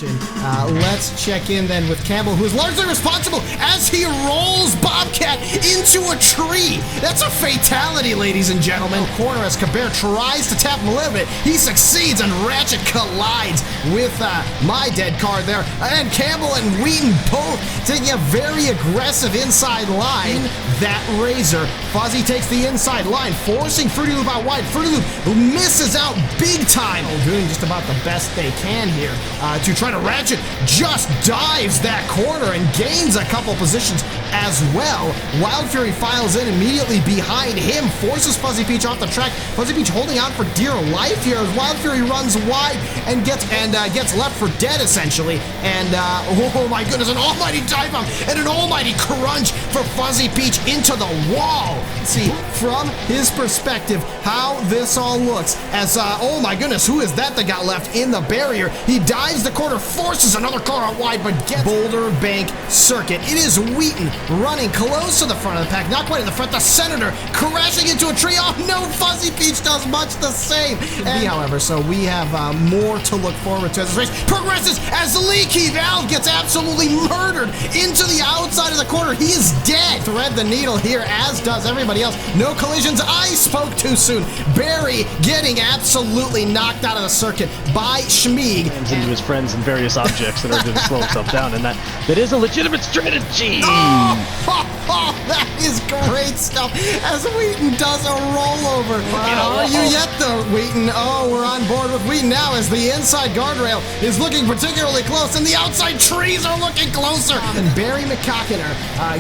position. Let's check in then with Campbell, who is largely responsible as he rolls Bobcat into a tree. That's a fatality, ladies and gentlemen. Corner as Cabert tries to tap him a little bit. He succeeds, and Ratchet collides with my dead car there. And Campbell and Wheaton both taking a very aggressive inside line. That Razor. Fuzzy takes the inside line, forcing Fruity Loop out wide. Fruity Loop misses out big time. Doing just about the best they can here to try to Ratchet. Just dives that corner and gains a couple positions as well. Wild Fury files in immediately behind him, forces Fuzzy Peach off the track. Fuzzy Peach holding out for dear life here as Wild Fury runs wide and gets left for dead essentially. And oh my goodness, an almighty dive bomb and an almighty crunch for Fuzzy Peach into the wall. See from his perspective how this all looks as oh my goodness, who is that got left in the barrier? He dives the corner, forces another car out wide, but gets Boulder Bank Circuit. It is Wheaton running close to the front of the pack, not quite in the front. The Senator crashing into a tree. Oh no, Fuzzy Peach does much the same. And, however, so we have more to look forward to as this race progresses as Leaky Valve gets absolutely murdered into the outside of the corner. He is dead. Thread the needle here, as does everybody else. No collisions. I spoke too soon. Barry getting absolutely knocked out of the circuit by Schmieg. Into his friends and various objects in order to slow himself down, and that is a legitimate strategy. Oh, that is great stuff as Wheaton does a rollover. Are you yet though, Wheaton? Oh, we're on board with Wheaton now as the inside guardrail is looking particularly close and the outside trees are looking closer. And Barry McCockiner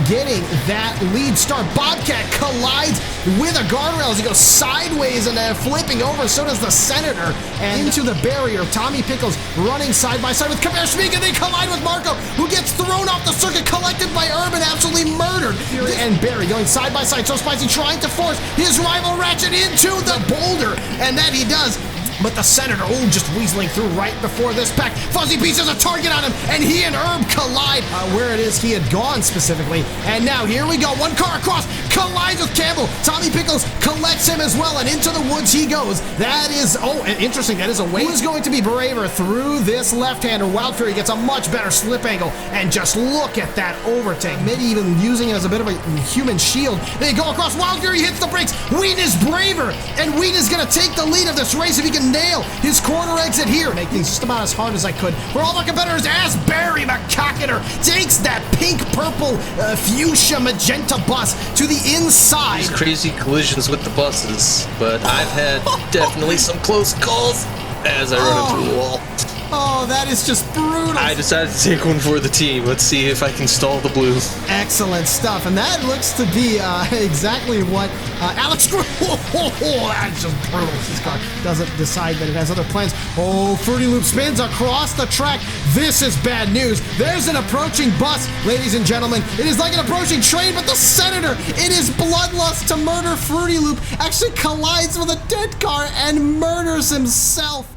getting that lead start. Bobcat collides with a guardrail as he goes sideways and then flipping over. So does the Senator and into the barrier. Tommy Pickles running side by side with Kabir Schmieg, and they collide with Marco, who gets thrown off the circuit, collected by Urban, absolutely murdered. And Barry going side by side, so Spicy trying to force his rival Ratchet into the boulder, and that he does. But the Senator, just weaseling through right before this pack. Fuzzy Peach has a target on him, and he and Herb collide where it is he had gone specifically. And now here we go. One car across, collides with Campbell. Tommy Pickles collects him as well, and into the woods he goes. That is, interesting. That is a way. Who's going to be braver through this left-hander? Wild Fury gets a much better slip angle, and just look at that overtake. Maybe even using it as a bit of a human shield. They go across. Wild Fury hits the brakes. Wheaton is braver, and Wheaton is going to take the lead of this race if he can nail his corner exit here. Make things just about as hard as I could for all my competitors as Barry McCockiner takes that pink, purple, fuchsia, magenta bus to the inside. These crazy collisions with the buses, but I've had definitely some close calls as I run into the wall. Oh, that is just brutal. I decided to take one for the team. Let's see if I can stall the blue. Excellent stuff. And that looks to be exactly what Alex... that's just brutal. This car doesn't decide that it has other plans. Oh, Fruity Loop spins across the track. This is bad news. There's an approaching bus, ladies and gentlemen. It is like an approaching train, but the Senator, in his bloodlust to murder Fruity Loop, actually collides with a dead car and murders himself.